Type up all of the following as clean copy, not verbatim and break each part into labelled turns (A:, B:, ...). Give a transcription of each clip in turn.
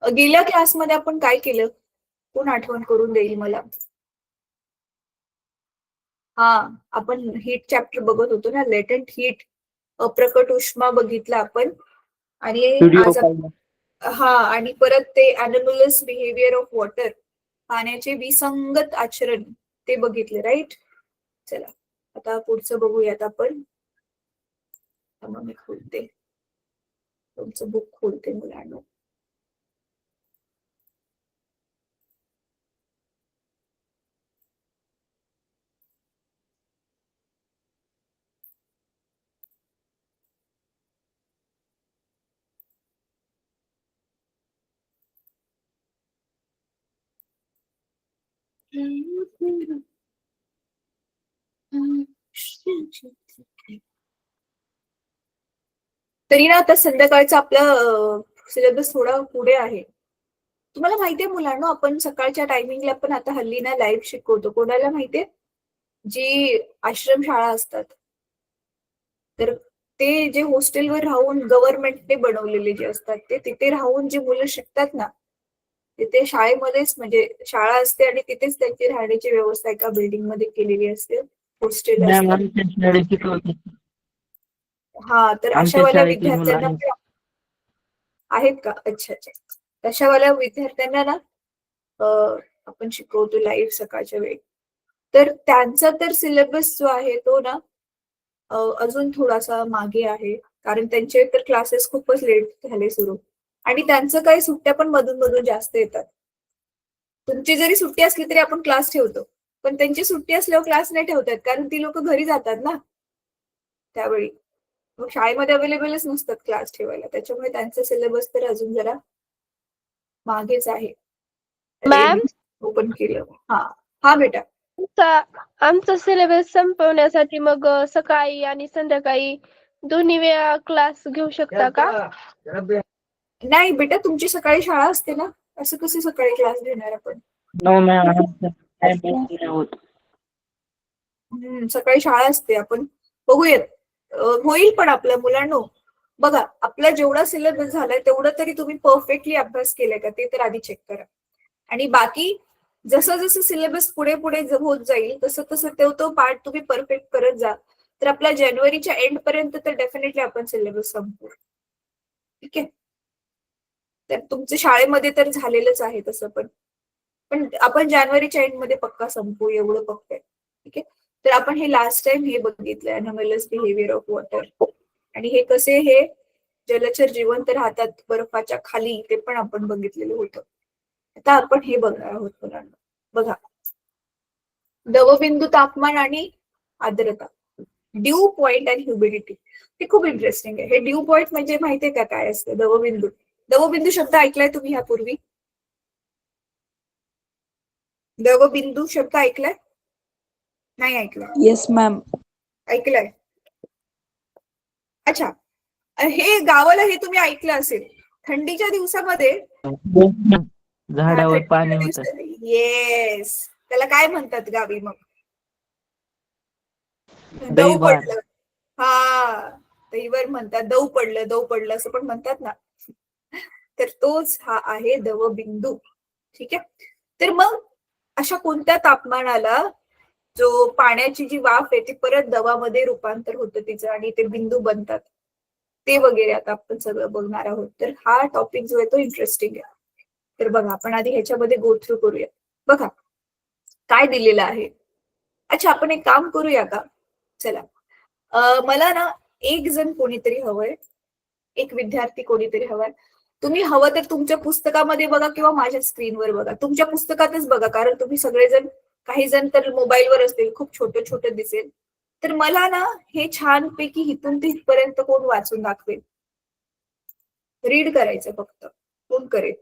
A: गेल्या क्लासमध्ये आपण काय केलं? कोण आठवण करून देईल मला? हा, आपण हीट चॅप्टर बघत होतो ना, लेटेंट हीट, अप्रकट उष्मा बघितला आपण. आणि आज हा, आणि परत ते अनोमलस बिहेवियर ऑफ वॉटर, पाण्याचे विसंगत आचरण, ते बघितले, राईट? चला आता पुढचं बघूयात आपण. मग मी खोलते तुमचं बुक, खोलते मुलांना. तरी ना आता संध्याकाळचं आपलं सिलेबस थोडा पुढे आहे. तुम्हाला माहितीये मुलांना, आपण सकाळच्या टायमिंगला पण आता हल्ली ना लाईव्ह शिकवतो. कोणाला माहितीये? जी आश्रम शाळा असतात, तर ते जे हॉस्टेलवर राहून गव्हर्नमेंटने बनवलेले जे असतात, ते तिथे राहून जी मुलं शिकतात ना, तिथे शाळेमध्येच, म्हणजे शाळा असते आणि तिथेच त्यांची राहण्याची व्यवस्था एका बिल्डिंग मध्ये केलेली असते, हॉस्टेल असतात. हा, तर अशावाल्या विद्यार्थ्यांना आहेत का? अच्छा अच्छा. अशावाल्या विद्यार्थ्यांना ना आपण शिकवतो लाईव्ह सकाळच्या वेळी. तर त्यांचा तर सिलेबस जो आहे तो ना अजून थोडासा मागे आहे, कारण त्यांचे तर क्लासेस खूपच लेट झाले सुरू. आणि त्यांचं काही सुट्ट्या पण मधून मधून जास्त येतात. तुमची जरी सुट्टी असली तरी आपण क्लास ठेवतो, पण त्यांची सुट्टी असल्यावर क्लास नाही ठेवतात, कारण ती लोक घरी जातात ना त्यावेळी. मग शाळेमध्ये अवेलेबलच नसतात क्लास ठेवायला, त्याच्यामुळे त्यांचा सिलेबस तर अजून जरा मागेच आहे.
B: मॅम,
A: ओपन केलं. हा हा बेटा.
B: आमचा सिलेबस संपवण्यासाठी मग सकाळी आणि संध्याकाळी दोन्ही वेळा क्लास घेऊ शकता का?
A: नाही बेटा, तुमची सकाळी शाळा असते ना, असं कसं सकाळी क्लास घेणार आपण? सकाळी शाळा असते. आपण बघूयात, होईल पण आपल्या मुलांनो. बघा, आपला जेवढा सिलेबस झालाय तेवढं तरी तुम्ही परफेक्टली अभ्यास केलाय का ते तर आधी चेक करा. आणि बाकी जसं जसं सिलेबस पुढे पुढे होत जाईल तसं तसं तो पार्ट तुम्ही परफेक्ट करत जा, तर आपल्या जानेवारीच्या एंड पर्यंत तर डेफिनेटली आपण सिलेबस संपवू. ठीक आहे? तर तुमचं शाळेमध्ये तर झालेलंच आहे तसं, पण आपण जानेवारीच्या एंड मध्ये पक्का संपवू, एवढं पक्क आहे. ठीक आहे? तर आपण हे लास्ट टाइम हे बघितलंय, अनोमलस बिहेवियर ऑफ वॉटर. आणि हे कसे हे जलचर जिवंत राहतात बर्फाच्या खाली, ते पण आपण बघितलेलं होतं. आता आपण हे बघणार आहोत मुलांना. बघा, दवबिंदू तापमान आणि आर्द्रता, ड्यू पॉइंट अँड ह्युमिडिटी. हे खूप इंटरेस्टिंग आहे. हे ड्यू पॉइंट म्हणजे माहितीये का काय असतं? दवबिंदू. दवबिंदू शब्द ऐकलाय तुम्ही यापूर्वी? दवबिंदू शब्द ऐकलाय? नाही ऐकलाय?
C: Yes ma'am.
A: ऐकलंय? अच्छा. हे गावाला हे तुम्ही ऐकलं असेल, थंडीच्या दिवसामध्ये
D: झाडावर पाणी होत.
A: येस, त्याला काय म्हणतात गावी मग? दव पडलं. हा, दहीवर म्हणतात. दव पडलं असं पण म्हणतात ना. तर तोच हा आहे दवबिंदू. ठीक आहे? तर मग अशा कोणत्या तापमानाला जो पाण्याची जी वाफ आहे ती परत दवामध्ये रूपांतर होतं तिचं, आणि ते बिंदू बनतात, ते वगैरे आता आपण सगळं बघणार आहोत. तर हा टॉपिक जो आहे तो इंटरेस्टिंग आहे. तर बघा, आपण आधी ह्याच्यामध्ये गो थ्रू करूया. बघा काय दिलेलं आहे. अच्छा, आपण एक काम करूया का? चला, मला ना एक जण कोणीतरी हवंय, एक विद्यार्थी कोणीतरी हवाय. तुम्ही हवं तर तुमच्या पुस्तकामध्ये बघा किंवा माझ्या स्क्रीनवर बघा. तुमच्या पुस्तकातच बघा, कारण तुम्ही सगळेजण, काही जण तर मोबाईलवर असतील, खूप छोटं छोटं दिसेल. तर मला ना हे छानपैकी हिथून ते इथपर्यंत कोण वाचून दाखवेल? रीड करायचं फक्त. कोण करेल?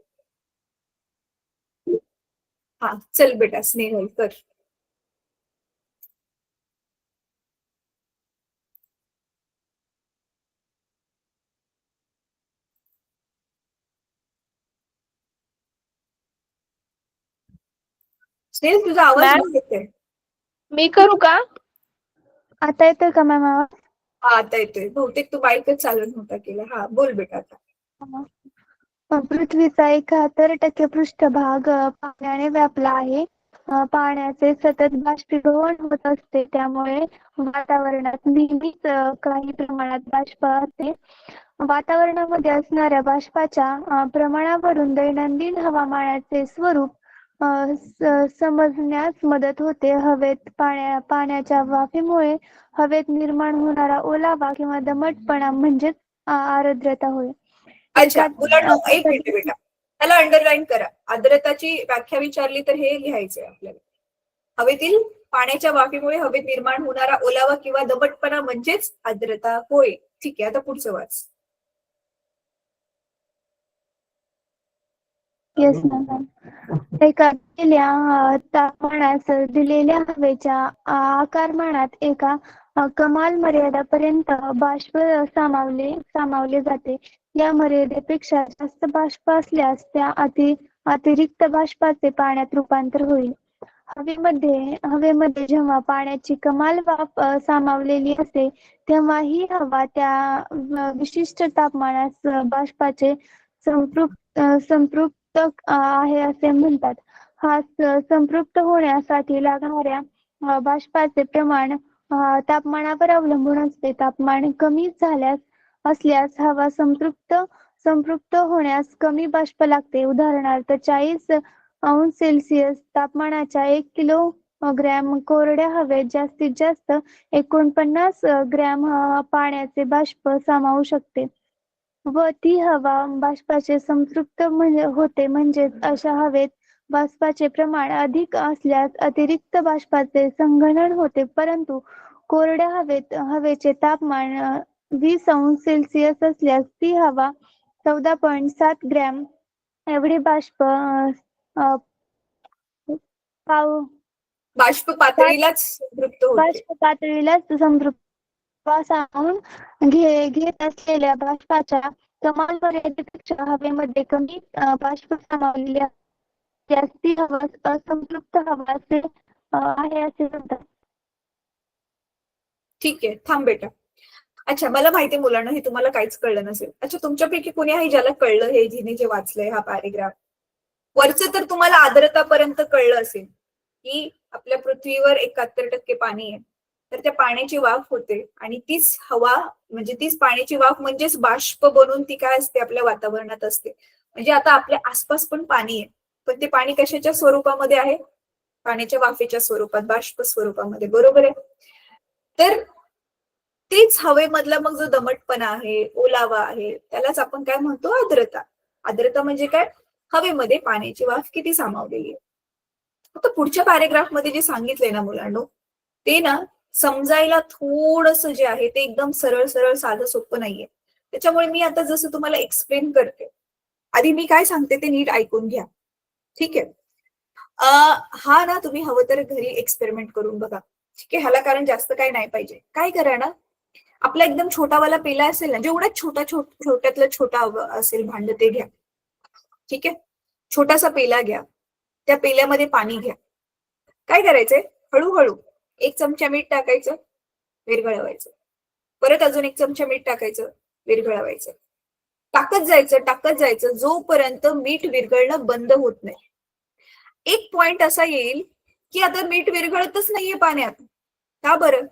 A: हा, चल बेटा, स्नेहल कर. स्नेहल, तुझा आवाज नाही येतोय.
B: मी करू का?
E: आता येतोय का मॅम आवाज?
A: हा, आता येतोय. बहुतेक तू बाईकच चालू नव्हता केला. हा, बोल बेटा आता.
E: पृथ्वीचा 71% पृष्ठभाग पाण्याने व्यापला आहे. पाण्याचे सतत बाष्पीभवन होत असते, त्यामुळे वातावरणात नेहमीच काही प्रमाणात बाष्प असते. वातावरणामध्ये असणाऱ्या बाष्पाच्या प्रमाणावरून दैनंदिन हवामानाचे स्वरूप समजण्यास मदत होते. हवेत पाण्याच्या वाफेमुळे हवेत निर्माण होणारा ओलावा किंवा दमटपणा म्हणजेच आर्द्रता होय.
A: अच्छा मुलांनो, एक
E: एका
A: मिनिट बेटा, त्याला अंडरलाईन करा. आर्द्रताची व्याख्या विचारली तर हे लिहायचंय आपल्याला. हवेतील पाण्याच्या वाफेमुळे हवेत निर्माण होणारा ओलावा किंवा दमटपणा म्हणजेच आर्द्रता होय. ठीक आहे, आता पुढचं वाच.
E: Yes ma'am. एका तापमानास दिलेल्या हवेच्या आकारमानात एका कमाल मर्यादापर्यंत बाष्प सामावले जाते. या मर्यादेपेक्षा जास्त बाष्प असल्यास त्या अतिरिक्त बाष्पाचे पाण्यात रूपांतर होईल. हवेमध्ये जेव्हा पाण्याची कमाल वाफ सामावलेली असते, तेव्हा ही हवा त्या विशिष्ट तापमानास बाष्पाचे संपृक्त आहे असे म्हणतात. हा संपृक्त होण्यासाठी लागणाऱ्या बाष्पाचे प्रमाण तापमानावर अवलंबून असते. तापमान कमी असल्यास हवा संपृक्त होण्यास कमी बाष्प लागते. उदाहरणार्थ 40 अंश सेल्सिअस तापमानाच्या 1 किलोग्रॅम कोरड्या हवेत जास्तीत जास्त 49 ग्रॅम पाण्याचे बाष्प सामावू शकते व ती हवा बाष्पाचे संपृक्त होते. म्हणजेच अशा हवेत बाष्पाचे प्रमाण अधिक असल्यास अतिरिक्त बाष्पाचे संघनन होते. परंतु कोरड्या हवेचे तापमान 20 अंश सेल्सिअस असल्यास ती हवा 14.7 ग्रॅम एवढे बाष्प
A: बाष्प पातळीलाच संतृप्त होते.
E: बाष्प पातळीला संपृक्त सामावून घेत असलेल्या बाष्पाच्या कमाल मर्यादेपेक्षा हवेमध्ये कमी बाष्प सामावलेले असल्यास ती हवा असंतृप्त हवा आहे असे म्हणतात.
A: ठीक आहे, थांब बेटा. अच्छा, मला माहितीये मुलांना हे तुम्हाला काहीच कळलं नसेल. अच्छा, तुमच्यापैकी कोणी आहे ज्याला कळलं हे, जिने जे वाचलंय हा पॅरेग्राफ? वरचं तर तुम्हाला आर्द्रतापर्यंत कळलं असेल की आपल्या पृथ्वीवर 71% पाणी आहे, तर त्या पाण्याची वाफ होते आणि तीच हवा म्हणजे तीच पाण्याची वाफ म्हणजेच बाष्प बनून ती काय असते, आपल्या वातावरणात असते. म्हणजे आता आपल्या आसपास पण पाणी आहे, पण ते पाणी कशाच्या स्वरूपामध्ये आहे? पाण्याच्या वाफेच्या स्वरूपात, बाष्प स्वरूपामध्ये. बरोबर आहे. तर तेच हवेमधला मग जो दमटपणा आहे, ओलावा आहे, त्यालाच आपण काय म्हणतो? आर्द्रता. आर्द्रता म्हणजे काय? हवेमध्ये पाण्याची वाफ किती सामावलेली आहे. आता पुढच्या पॅरेग्राफ मध्ये जे सांगितलंय ना मुलांनो, ते ना समजायला थोडस जे आहे ते एकदम सरळ सरळ साधं सोपं नाहीये. त्याच्यामुळे मी आता जसं तुम्हाला एक्सप्लेन करते, आधी मी काय सांगते ते नीट ऐकून घ्या. ठीक आहे. हा ना तुम्ही हवं तर घरी एक्सपेरिमेंट करून बघा. ठीक आहे. ह्याला कारण जास्त काय नाही पाहिजे. काय करा ना, आपला एकदम छोटावाला पेला असेल ना, जेवढा छोट्यातलं छोटा असेल भांड ते घ्या. ठीक आहे. छोटासा पेला घ्या, त्या पेल्यामध्ये पाणी घ्या. काय करायचंय? हळूहळू 1 चमचा मीठ टाकायचं, विरघळवायचं. परत अजून 1 चमचा मीठ टाकायचं, विरघळवायचं. टाकत जायचं जोपर्यंत मीठ विरघळणं बंद होत नाही. एक पॉइंट असा येईल की आता मीठ विरघळतच नाहीये पाण्यात. का बरं?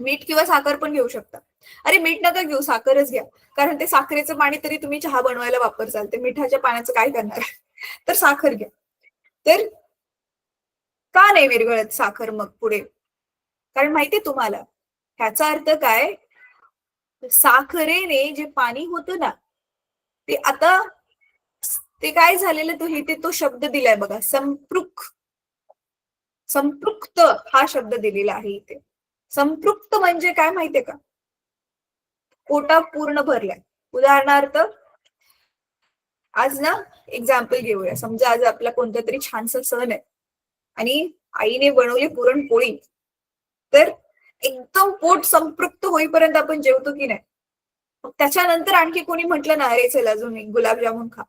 A: मीठ किंवा साखर पण घेऊ शकता. अरे मीठ नका घेऊ, साखरच घ्या. कारण ते साखरेचं पाणी तरी तुम्ही चहा बनवायला वापरसाल, ते मिठाच्या पाण्याचं काय करणार? तर साखर घ्या. तर का नाही विरघळत साखर मग पुढे? कारण माहितीये तुम्हाला ह्याचा अर्थ काय? साखरेने जे पाणी होतं ना, ते आता ते काय झालेलं, तो शब्द दिलाय बघा, संपृक्त हा शब्द दिलेला आहे इथे. संपृक्त म्हणजे काय माहितीये का? पोटा पूर्ण भरलाय. उदाहरणार्थ आज ना एक्झाम्पल घेऊया. समजा आज आपला कोणता तरी छानसा सण आहे आणि आईने बनवली पुरणपोळी. तर एकदम पोट संपृक्त होईपर्यंत आपण जेवतो की नाही? त्याच्यानंतर आणखी कोणी म्हटलं ना, अरे चल अजून एक गुलाबजामुन खा,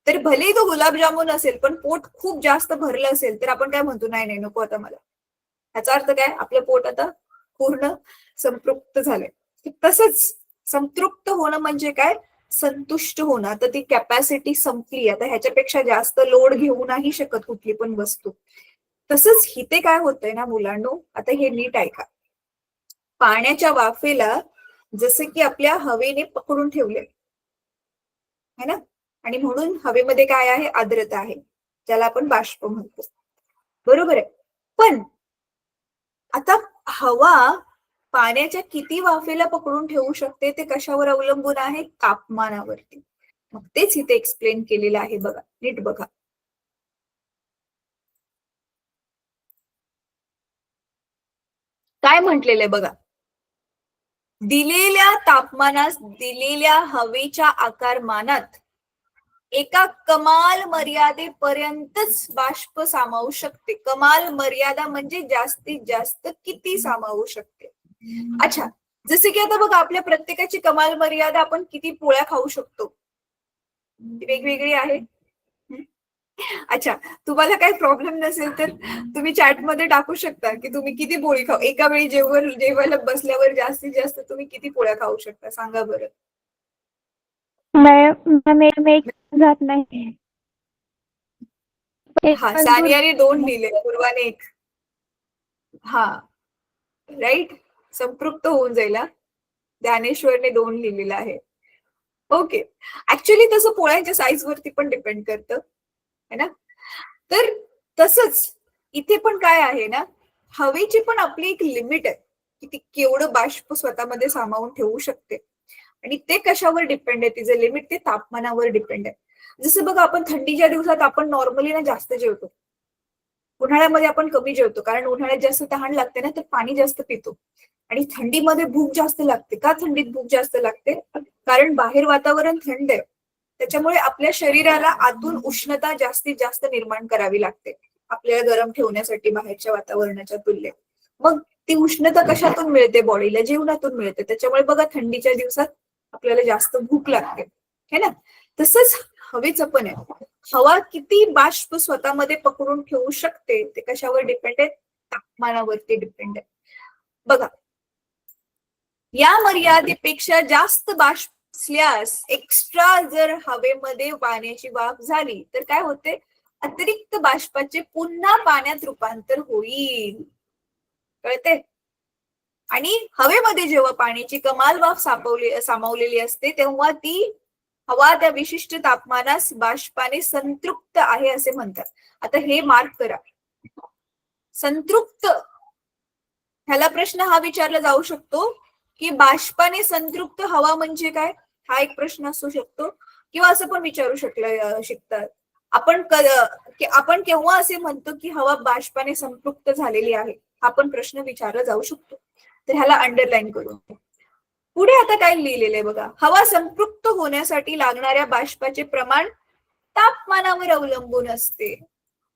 A: तर भलेही तो गुलाबजामुन असेल पण पोट खूप जास्त भरलं असेल तर आपण काय म्हणतो? नाही नाही नको आता मला. ह्याचा अर्थ काय? आपलं पोट आता पूर्ण संपृक्त झालंय. तसंच संतृप्त होणं म्हणजे काय? संतुष्ट होणं. आता ती कॅपॅसिटी संपली, आता ह्याच्यापेक्षा जास्त लोड घेऊ नाही शकत कुठली पण वस्तू. तसंच इथे काय होतंय ना मुलांनो, आता हे नीट ऐका. पाण्याच्या वाफेला जसं की आपल्या हवेने पकडून ठेवले है ना, आणि म्हणून हवेमध्ये काय आहे, आर्द्रता आहे, ज्याला आपण बाष्प म्हणतो. बरोबर आहे. पण आता हवा पाण्याच्या किती वाफेला पकडून ठेवू शकते ते कशावर अवलंबून आहे, तापमानावरती. मग तेच इथे एक्सप्लेन केलेलं आहे बघा, नीट बघा. काय म्हटलेलं आहे बघा, दिलेल्या तापमानास दिलेल्या हवेच्या आकारमानात एका कमाल मर्यादेपर्यंतच बाष्प सामावू शकते. कमाल मर्यादा म्हणजे जास्तीत जास्त किती सामावू शकते. अच्छा, जसे की आता बघा आपल्या प्रत्येकाची कमाल मर्यादा, आपण किती पोळ्या खाऊ शकतो वेगवेगळी आहे. अच्छा, तुम्हाला काही प्रॉब्लेम नसेल तर तुम्ही चॅटमध्ये टाकू शकता की तुम्ही किती पोळी खाऊ एका वेळी जेवायला बसल्यावर जास्तीत जास्त तुम्ही किती पोळ्या खाऊ शकता, सांगा बरं.
E: मी जात नाही.
A: हा, सानियाने 2 दिले, पूर्वाने 1. हा राईट, संपृक्त होऊन जाईल. ज्ञानेश्वरने 2 लिहिलेलं आहे. ओके, ऍक्च्युली तसं पोळ्यांच्या साईज वरती पण डिपेंड करतं है ना. तर तसंच इथे पण काय आहे ना, हवेची पण आपली एक लिमिट आहे की ती केवढं बाष्प स्वतःमध्ये सामावून ठेवू शकते, आणि ते कशावर डिपेंड आहे, तिचं लिमिट ते तापमानावर डिपेंड आहे. जसं बघा आपण थंडीच्या दिवसात आपण नॉर्मली ना जास्त जेवतो, उन्हाळ्यामध्ये आपण कमी जेवतो, कारण उन्हाळ्यात जास्त तहान लागते ना, तर पाणी जास्त पितो. आणि थंडीमध्ये भूक जास्त लागते. का थंडीत भूक जास्त लागते, कारण बाहेर वातावरण थंड आहे, त्याच्यामुळे आपल्या शरीराला आतून उष्णता जास्तीत जास्त निर्माण करावी लागते आपल्याला गरम ठेवण्यासाठी बाहेरच्या वातावरणाच्या तुलनेत. मग ती उष्णता कशातून मिळते बॉडीला, जेवणातून मिळते. त्याच्यामुळे बघा थंडीच्या दिवसात आपल्याला जास्त भूक लागते है ना. तसंच हवेचं पण आहे, हवा किती बाष्प स्वतःमध्ये पकडून ठेवू शकते ते कशावर डिपेंड आहे, तापमानावरती डिपेंड आहे. बघा, या मर्यादेपेक्षा जास्त बाष्प असल्यास, एक्स्ट्रा जर हवेमध्ये पाण्याची वाफ झाली तर काय होते, अतिरिक्त बाष्पाचे पुन्हा पाण्यात रूपांतर होईल, कळते. आणि हवेमध्ये जेव्हा पाण्याची कमाल वाफ सामावलेली असते तेव्हा ती हवा त्या विशिष्ट तापमानास बाष्पाने संतृप्त आहे असे म्हणतात. आता हे मार्क करा, संतृप्त, ह्याला प्रश्न हा विचारला जाऊ शकतो की बाष्पाने संतृप्त हवा म्हणजे काय, हा एक प्रश्न असू शकतो. किंवा असं पण विचारू शकतात आपण केव्हा असे म्हणतो की हवा बाष्पाने संतृप्त झालेली आहे, हा पण प्रश्न विचारला जाऊ शकतो. तर ह्याला अंडरलाईन करू. पुढे आता काय लिहिलेलं आहे बघा, हवा संतृप्त होण्यासाठी लागणाऱ्या बाष्पाचे प्रमाण तापमानावर अवलंबून असते.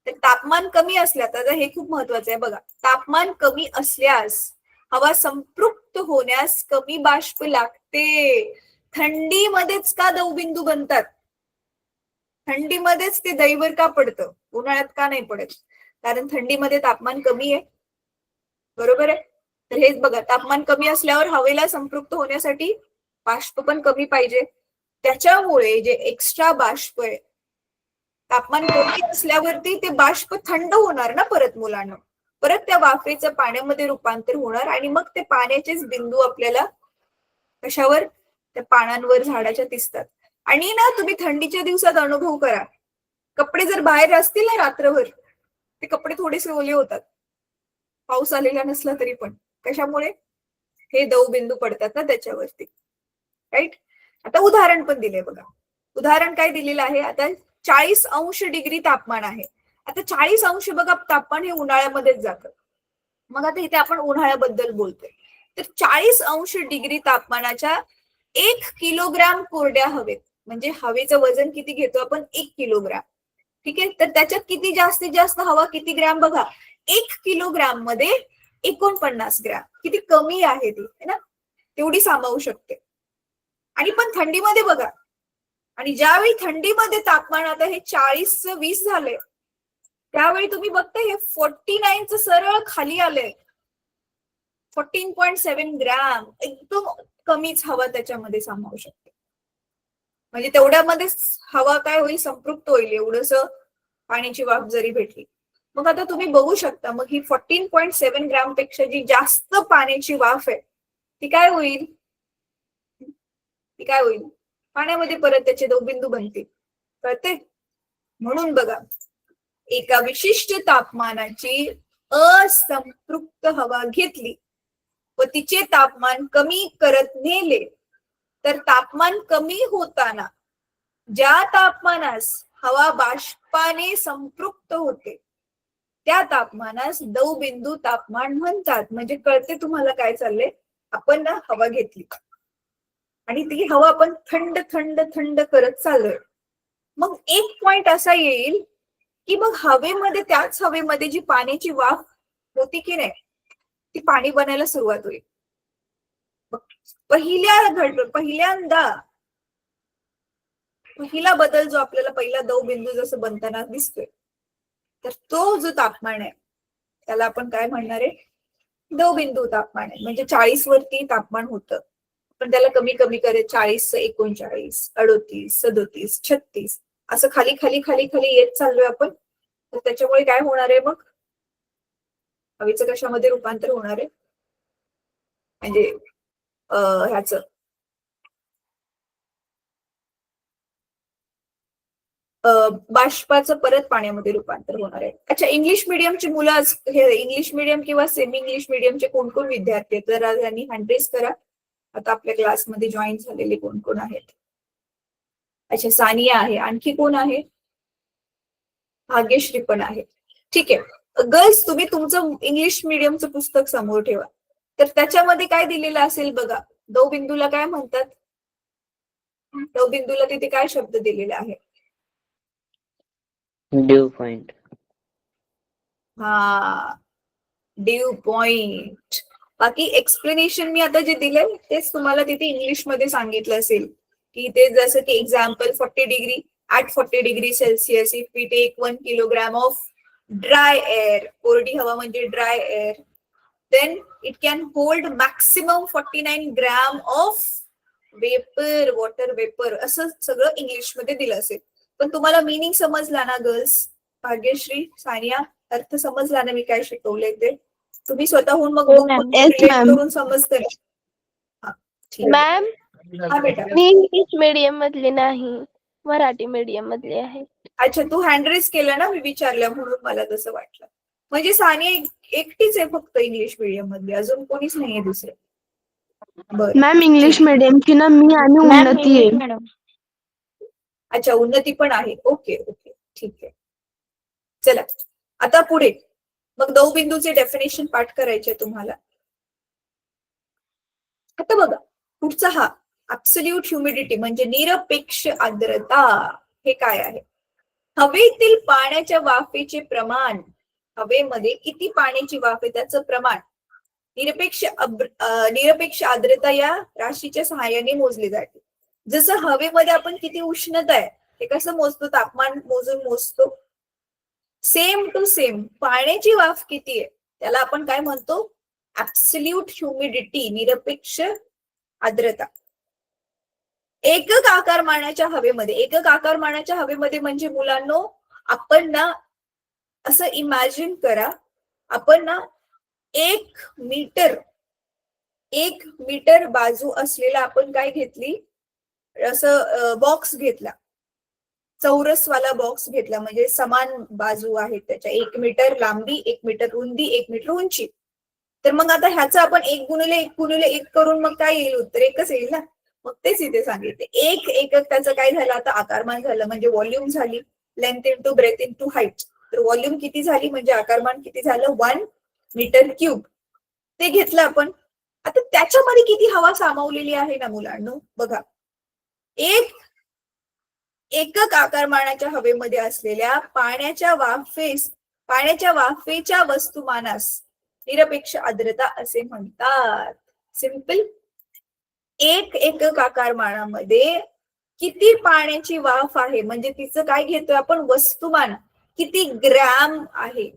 A: तर तापमान कमी असल्यास, आता हे खूप महत्वाचं आहे बघा, तापमान कमी असल्यास हवा संतृप्त होण्यास कमी बाष्प लागते. थंडीमध्येच का दवबिंदू बनतात, थंडीमध्येच ते दैवर का पडतं, उन्हाळ्यात का नाही पडत, कारण थंडीमध्ये तापमान कमी आहे, बरोबर आहे. तर हेच बघा, तापमान कमी असल्यावर हवेला संतृप्त होण्यासाठी बाष्प पण कमी पाहिजे, त्याच्यामुळे जे एक्स्ट्रा बाष्प आहे, तापमान कमी असल्यावरती ते बाष्प थंड होणार ना परत मुलांना, परत त्या वाफेचं पाण्यामध्ये रूपांतर होणार, आणि मग ते पाण्याचेच बिंदू आपल्याला कशावर, त्या पानांवर झाडाच्या दिसतात. आणि ना तुम्ही थंडीच्या दिवसात अनुभव करा, कपडे जर बाहेर असतील ना रात्रभर, ते कपडे थोडेसे ओले होतात, पाऊस आलेला नसला तरी पण. कशामुळे, हे दवबिंदू पडतात ना त्याच्यावरती, राईट. आता उदाहरण पण दिले बघा, उदाहरण काय दिलेलं आहे, आता 40° तापमान आहे. आता 40° बघा तापमान हे उन्हाळ्यामध्येच जातं, मग आता इथे आपण उन्हाळ्याबद्दल बोलतोय. तर 40° तापमानाच्या 1 किलोग्राम कोरड्या हवेत, म्हणजे हवेचं वजन किती घेतो आपण, 1 किलोग्राम, ठीक आहे. तर त्याच्यात किती जास्तीत जास्त हवा किती ग्रॅम बघा, 1 किलोग्राम मध्ये 49 ग्रॅम, किती कमी आहे ती है ना, तेवढी सामावू शकते. आणि पण थंडीमध्ये बघा, आणि ज्यावेळी थंडीमध्ये तापमान आता हे 40चं 20 झालंय, त्यावेळी तुम्ही बघताय हे 49चं सरळ खाली आलंय, 14.7 ग्रॅम, एकदम कमीच हवा त्याच्यामध्ये सामावू शकते. म्हणजे तेवढ्यामध्येच हवा काय होईल, संपृक्त होईल, एवढंस पाण्याची वाफ जरी भेटली. मग आता तुम्ही बघू शकता, मग ही 14.7 ग्रॅम पेक्षा जी जास्त पाण्याची वाफ आहे ती काय होईल, पाण्यामध्ये परत त्याचे दवबिंदू बनतील. कळते? म्हणून बघा, एका विशिष्ट तापमानाची असंपृक्त हवा घेतली व तिचे तापमान कमी करत नेले तर तापमान कमी होताना ज्या तापमानास हवा बाष्पाने संपृक्त होते त्या तापमानास दवबिंदू तापमान म्हणतात. म्हणजे कळते तुम्हाला काय चाललंय, आपण ना हवा घेतली आणि ती हवा आपण थंड थंड थंड करत चाललोय. मग एक पॉइंट असा येईल की मग हवेमध्ये, त्याच हवेमध्ये जी पाण्याची वाफ होती की नाही ती पाणी बनायला सुरुवात होईल. पहिला बदल जो आपल्याला पहिला दवबिंदू जसं बनताना दिसतोय, तर तो जो तापमान आहे त्याला आपण काय म्हणणार आहे, दवबिंदू तापमान आहे. म्हणजे 40 वरती तापमान होतं, पण त्याला कमी कमी करत 40, 39, 38, 37, 36 असं खाली खाली खाली खाली येत चाललोय आपण. तर त्याच्यामुळे काय होणार आहे, मग हवेचं कशामध्ये रूपांतर होणार आहे, म्हणजे ह्याचं बाष्पाचं परत पाण्यामध्ये रूपांतर होणार आहे. अच्छा, इंग्लिश मिडियमची मुलं, हे इंग्लिश मिडियम किंवा सेमी इंग्लिश मिडियमचे कोण कोण विद्यार्थी आहेत तर त्यांनी हँड रेज करा. आता आपल्या क्लासमध्ये जॉईन झालेले कोण कोण आहेत? अच्छा, सानिया आहे, आणखी कोण आहे? भाग्यश्री पण आहे. ठीक आहे गर्ल्स, तुम्ही तुमचं इंग्लिश मिडियमचं पुस्तक समोर ठेवा. तर त्याच्यामध्ये काय दिलेलं असेल बघा, दवबिंदूला काय म्हणतात, दवबिंदूला तिथे काय शब्द दिलेला आहे?
C: Due point.
A: हा, ड्यू पॉइंट. बाकी एक्सप्लेनेशन मी आता जे दिलंय तेच तुम्हाला तिथे इंग्लिश मध्ये सांगितलं असेल की ते जसं की example 40 degree at 40 degree celsius if we take 1 kilogram of dry air, कोरडी हवा म्हणजे dry air, then it can hold maximum 49 gram of vapour, water vapour, असं सगळं इंग्लिश मध्ये दिलं असेल. पण तुम्हाला मीनिंग समजला ना गर्ल्स? भाग्यश्री, सानिया, अर्थ समजला ना मी काय शिकवलंय ते? तुम्ही स्वतःहून मग
B: हो मॅम.
A: रिलेट करून समजते ना? हा, ठीक आहे.
B: मॅम,
A: हा बेटा.
B: मी इंग्लिश मीडियम मधली नाही, मराठी मीडियम मधली आहे.
A: अच्छा, तू हँड रेज केलं ना, मी विचारलं म्हणून मला तसं वाटलं. म्हणजे सानिया एकटीच आहे फक्त इंग्लिश मीडियम मधली, अजून कोणीच नाहीये दुसरे? बरं.
D: मॅम, इंग्लिश मीडियमची ना मी आणि उन्नती आहे.
A: अच्छा, उन्नती पण आहे. ओके ओके, ठीक आहे. चला आता पुढे मग दवबिंदूचे डेफिनेशन पाठ करायचे तुम्हाला. आता बघा पुढचा हा ऍब्सोल्यूट ह्युमिडिटी म्हणजे निरपेक्ष आर्द्रता. हे काय आहे? हवेतील पाण्याच्या वाफेचे प्रमाण, हवेमध्ये किती पाण्याची वाफ आहे त्याचं प्रमाण निरपेक्ष आर्द्रता या राशीच्या सहाय्याने मोजले जाते. जसं हवेमध्ये आपण किती उष्णता आहे हे कसं मोजतो, तापमान मोजून मोजतो, सेम टू सेम पाण्याची वाफ किती आहे त्याला आपण काय म्हणतो, ऍब्सोल्यूट ह्युमिडिटी, निरपेक्ष आर्द्रता. एकक आकारमानाच्या हवेमध्ये म्हणजे मुलांनो, आपण ना असं इमॅजिन करा, आपण ना 1 मीटर बाजू असलेला आपण काय घेतली, असं बॉक्स घेतला, चौरसवाला बॉक्स घेतला, म्हणजे समान बाजू आहेत त्याच्या, 1 मीटर लांबी, 1 मीटर रुंदी, 1 मीटर उंची. तर मग आता ह्याचं आपण 1 गुणिले 1 गुणिले 1 करून मग काय येईल उत्तर? एकच येईल ना. मग तेच इथे सांगितले, एक एकक त्याचं काय झालं आता, आकारमान झालं, म्हणजे व्हॉल्यूम झाली, length into breadth into height. तर व्हॉल्यूम किती झाली म्हणजे आकारमान किती झालं, 1 मीटर क्यूब. ते घेतलं आपण. आता त्याच्यामध्ये किती हवा सामावलेली आहे ना मुलांनो, बघा. एक एकक आकारमानाच्या हवेमध्ये असलेल्या पाण्याच्या वाफेच्या वस्तुमानास निरपेक्ष आर्द्रता असे म्हणतात. सिंपल. एक एकक आकारमानामध्ये किती पाण्याची वाफ आहे म्हणजे तिचं काय घेतोय आपण, वस्तुमान किती ग्रॅम आहे,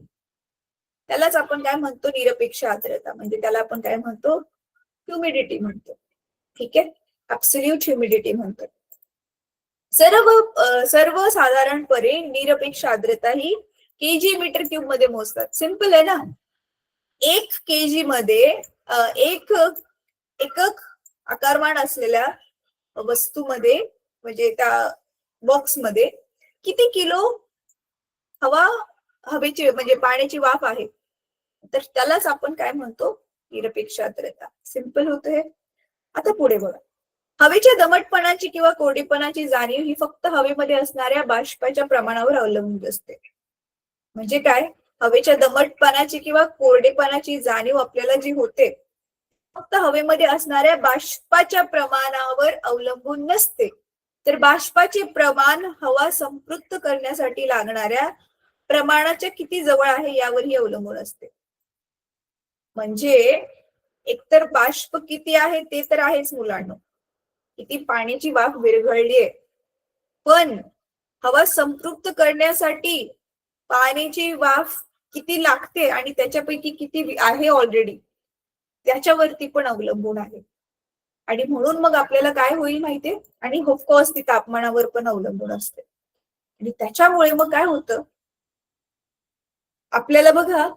A: त्यालाच आपण काय म्हणतो, निरपेक्ष आर्द्रता. म्हणजे त्याला आपण काय म्हणतो, ह्युमिडिटी म्हणतो. ठीक आहे, ऍब्सोल्यूट ह्युमिडिटी म्हणतो. सर्वसाधारणपणे निरपेक्ष आर्द्रता ही केजी मीटर क्यूब मध्ये मोजतात. सिंपल आहे ना. 1 केजी मध्ये एक एकक आकारमान असलेल्या वस्तूमध्ये म्हणजे त्या बॉक्समध्ये किती किलो हवेची म्हणजे पाण्याची वाफ आहे, तर त्यालाच आपण काय म्हणतो, निरपेक्ष आर्द्रता. सिंपल होतं हे. आता पुढे बघा. हवेच्या दमटपणाची किंवा कोरडेपणाची जाणीव ही फक्त हवेमध्ये असणाऱ्या बाष्पाच्या प्रमाणावर अवलंबून असते. म्हणजे काय, हवेच्या दमटपणाची किंवा कोरडेपणाची जाणीव आपल्याला जी होते फक्त हवेमध्ये असणाऱ्या बाष्पाच्या प्रमाणावर अवलंबून नसते, तर बाष्पाचे प्रमाण हवा संपृक्त करण्यासाठी लागणाऱ्या प्रमाणाच्या किती जवळ आहे यावरही अवलंबून असते. म्हणजे एकतर बाष्प किती आहे ते तर आहेच मुलांना, किती पाण्याची वाफ विरघळलीये, पण हवा संपृक्त करण्यासाठी पाण्याची वाफ किती लागते आणि त्याच्यापैकी किती आहे ऑलरेडी त्याच्यावरती पण अवलंबून आहे. आणि म्हणून मग आपल्याला काय होईल माहितीये, आणि ऑफकोर्स ती तापमानावर पण अवलंबून असते. आणि त्याच्यामुळे मग काय होतं आपल्याला बघा,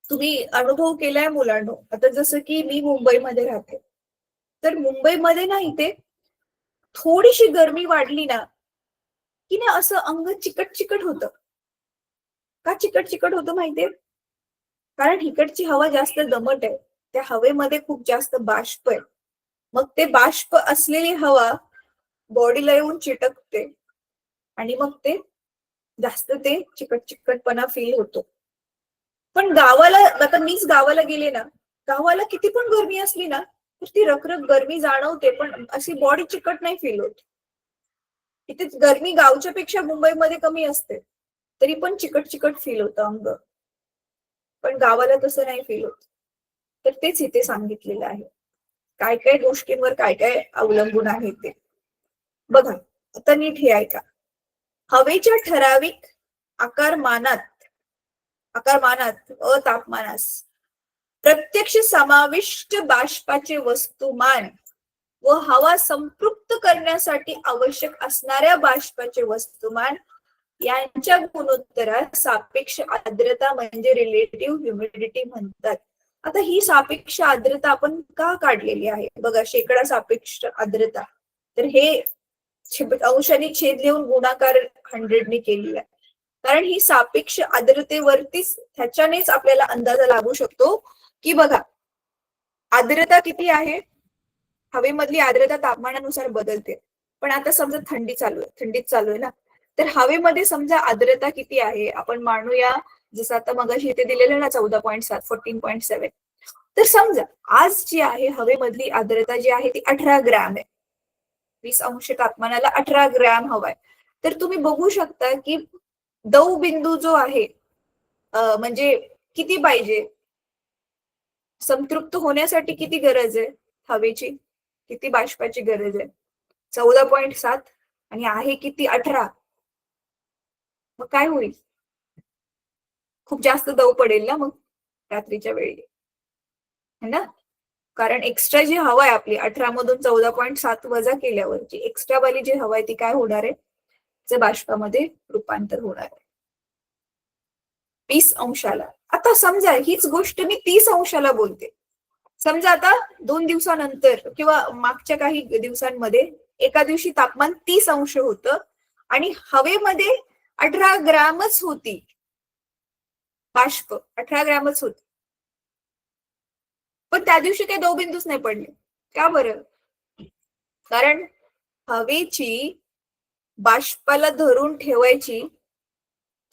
A: तुम्ही अनुभव केलाय मुलांनो. आता जसं की मी मुंबईमध्ये राहते, तर मुंबईमध्ये ना इथे थोडीशी गरमी वाढली ना की ना असं अंग चिकट चिकट होतं. का चिकट चिकट होतं माहितीये? कारण इकडची हवा जास्त दमट आहे, त्या हवेमध्ये खूप जास्त बाष्प आहे. मग ते बाष्प असलेली हवा बॉडीला येऊन चिटकते आणि मग ते जास्त ते चिकट चिकटपणा फील होतो. पण गावाला, आता मीच गावाला गेले ना, गावाला किती पण गरमी असली ना तर ती रखरख गरमी जाणवते, पण अशी बॉडी चिकट नाही फील होत. इथे गरमी गावच्या पेक्षा मुंबईमध्ये कमी असते, तरी पण चिकट चिकट फील होतं अंग, पण गावाला तसं नाही फील होत. तर तेच इथे सांगितलेलं आहे, काय काय गोष्टींवर काय काय अवलंबून आहे ते बघा. आता नीट हे ऐका. हवेच्या ठराविक आकारमानात तापमानास प्रत्यक्ष समाविष्ट बाष्पाचे वस्तुमान व हवा संपृक्त करण्यासाठी आवश्यक असणाऱ्या बाष्पाचे वस्तुमान यांच्या गुणोत्तरात सापेक्ष आर्द्रता म्हणजे रिलेटिव्ह ह्युमिडिटी म्हणतात. आता ही सापेक्ष आर्द्रता आपण का काढलेली आहे बघा, शेकडा सापेक्ष आर्द्रता. तर हे अंशाने छेद लिहून गुणाकार 100 ने केलेला आहे. कारण ही सापेक्ष आर्द्रतेवरतीच ह्याच्यानेच आपल्याला अंदाजा लागू शकतो की बघा आर्द्रता किती आहे. हवेमधली आर्द्रता तापमानानुसार बदलते. पण आता समजा थंडीत चालू आहे ना, तर हवेमध्ये समजा आर्द्रता किती आहे आपण मानूया, जसं आता मगाशी इथे दिलेलं ना 14.7 14.7. तर समजा आज जी आहे हवेमधली आर्द्रता जी आहे ती 18 ग्रॅम आहे. 20 अंश तापमानाला 18 ग्रॅम हवाय. तर तुम्ही बघू शकता की दव बिंदू जो आहे म्हणजे किती पाहिजे संतृप्त होण्यासाठी, किती गरज आहे हवेची, किती बाष्पाची गरज आहे, 14.7 आणि आहे किती 18. मग काय होईल, खूप जास्त दव पडेल ना मग रात्रीच्या वेळी, है ना. कारण एक्स्ट्रा जी हवा आहे आपली 18 मधून 14.7 वजा केल्यावरची एक्स्ट्रा वाली जी हवा आहे ती काय होणार आहे, जे बाष्पामध्ये रूपांतर होणार आहे 20 अंशाला. आता समजा हीच गोष्ट मी 30 अंशाला बोलते. समजा आता 2 दिवसानंतर किंवा मागच्या काही दिवसांमध्ये एका दिवशी तापमान 30 अंश होतं आणि हवेमध्ये 18 ग्रॅमच होती बाष्प, 18 ग्रॅमच होती. पण त्या दिवशी काही दवबिंदूच नाही पडले. का बरं? कारण हवेची बाष्पाला धरून ठेवायची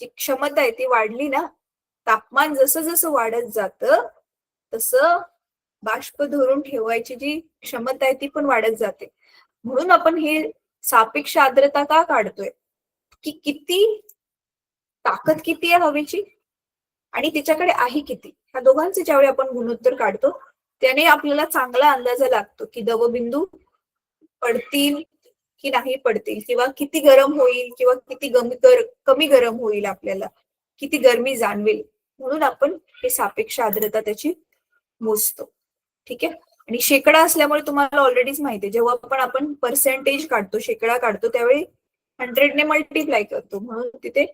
A: जी क्षमता आहे ती वाढली ना. तापमान जसं जसं वाढत जातं तसं बाष्प धरून ठेवायची जी क्षमता आहे ती पण वाढत जाते. म्हणून आपण हे सापेक्ष आर्द्रता का काढतोय की किती ताकद किती आहे हवेची आणि तिच्याकडे आहे किती, ह्या दोघांचे ज्यावेळी आपण गुणोत्तर काढतो त्याने आपल्याला चांगला अंदाजा लागतो की दवबिंदू पडतील की नाही पडतील, किंवा किती गरम होईल किंवा किती कमी गरम होईल, आपल्याला किती गरमी जाणवेल. म्हणून आपण हे सापेक्ष आर्द्रता त्याची मोजतो. ठीक आहे. आणि शेकडा असल्यामुळे तुम्हाला ऑलरेडीच माहिती आहे, जेव्हा पण आपण पर्सेंटेज काढतो, शेकडा काढतो, त्यावेळी 100 ने मल्टिप्लाय करतो, म्हणून तिथे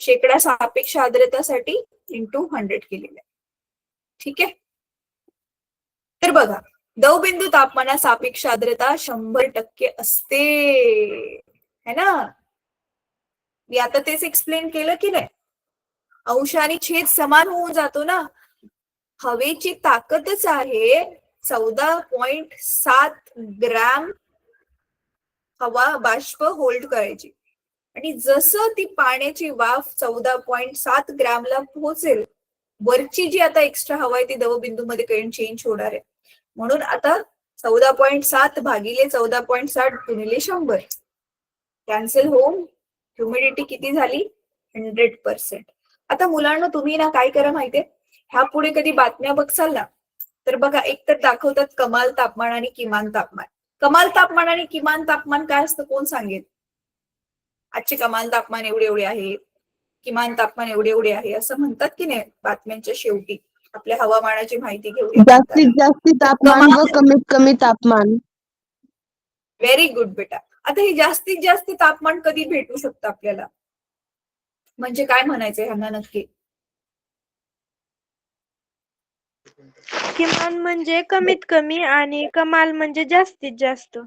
A: शेकडा सापेक्ष आर्द्रतासाठी इंटू 100 केलेलं आहे. ठीक आहे. तर बघा, दवबिंदू तापमानात सापेक्ष आर्द्रता 100% असते, है ना. मी आता तेच एक्सप्लेन केलं की नाही. अंश आणि छेद समान होऊन जातो ना. हवेची ताकदच आहे 14.7 ग्रॅम हवा बाष्प होल्ड करायची, आणि जसं ती पाण्याची वाफ 14.7 ग्रॅमला पोहोचेल, वरची जी आता एक्स्ट्रा हवा आहे ती दवबिंदू मध्ये चेंज होणार आहे. म्हणून आता 14.7 भागिले 14.7 गुणिले 100 कॅन्सल होऊन ह्युमिडिटी किती झाली? 100%. आता मुलांना तुम्ही ना काय करा माहितीये, ह्या पुढे कधी बातम्या बघसाल ना, तर बघा एक तर दाखवतात कमाल तापमान आणि किमान तापमान. कमाल तापमान आणि किमान तापमान काय असतं कोण सांगेल? आजचे कमाल तापमान एवढे एवढे आहे, किमान तापमान एवढे एवढे आहे, असं म्हणतात की नाही बातम्यांच्या शेवटी आपल्या हवामानाची माहिती घेऊया.
D: जास्तीत जास्त तापमान व कमीत कमी तापमान.
A: व्हेरी गुड बेटा. आता हे जास्तीत जास्त तापमान कधी भेटू शकतं आपल्याला? म्हणजे काय म्हणायचंय ह्यांना नक्की?
C: किमान म्हणजे कमीत कमी आणि कमाल म्हणजे जास्तीत जास्त.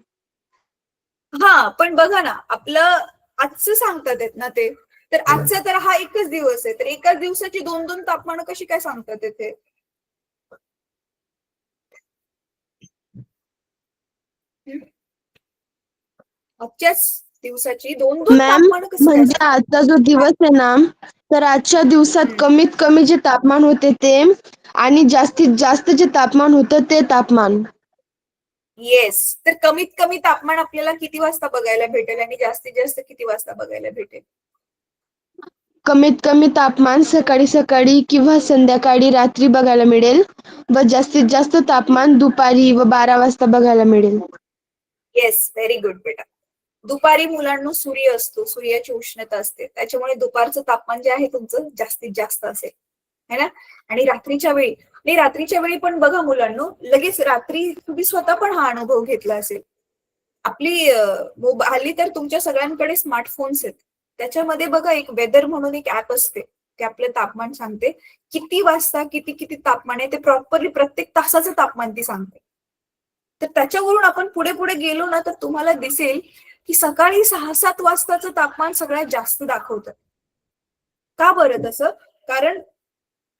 A: हा, पण बघा ना, आपलं आजचं सांगतात आहेत ना ते, तर आजचा तर हा एकच दिवस आहे, तर एकाच दिवसाची 2-2 तापमान कशी काय सांगतात येते? आजच्याच दिवसाची 2-2
D: मॅम,
A: तापमान कसं काय
D: म्हणजे
A: सांगतात?
D: आजचा जो दिवस आहे ना, तर आजच्या दिवसात कमीत कमी जे तापमान होते ते आणि जास्तीत जास्त जे तापमान होतं ते तापमान.
A: येस, तर कमीत कमी तापमान आपल्याला किती वाजता बघायला भेटेल आणि जास्तीत जास्त किती वाजता बघायला भेटेल?
D: कमीत कमी तापमान सकाळी सकाळी किंवा संध्याकाळी रात्री बघायला मिळेल व जास्तीत जास्त तापमान दुपारी व 12 वाजता बघायला मिळेल.
A: येस, व्हेरी गुड बेटा. दुपारी मुलांना सूर्य असतो, सूर्याची उष्णता असते, त्याच्यामुळे दुपारचं तापमान जे आहे तुमचं जास्तीत जास्त असेल, है ना. आणि रात्रीच्या वेळी पण बघा मुलांनो, लगेच रात्री तुम्ही स्वतः पण हा अनुभव घेतला असेल. आपली हल्ली तर तुमच्या सगळ्यांकडे स्मार्टफोन्स आहेत, त्याच्यामध्ये बघा एक वेदर म्हणून एक ऍप असते, ते आपलं तापमान सांगते, किती वाजता किती किती तापमान आहे ते प्रॉपरली प्रत्येक तासाचं तापमान ती सांगते. तर त्याच्यावरून आपण पुढे पुढे गेलो ना, तर तुम्हाला दिसेल की सकाळी 6-7 वाजताचं तापमान सगळ्यात जास्त दाखवतं. का बरं तसं? कारण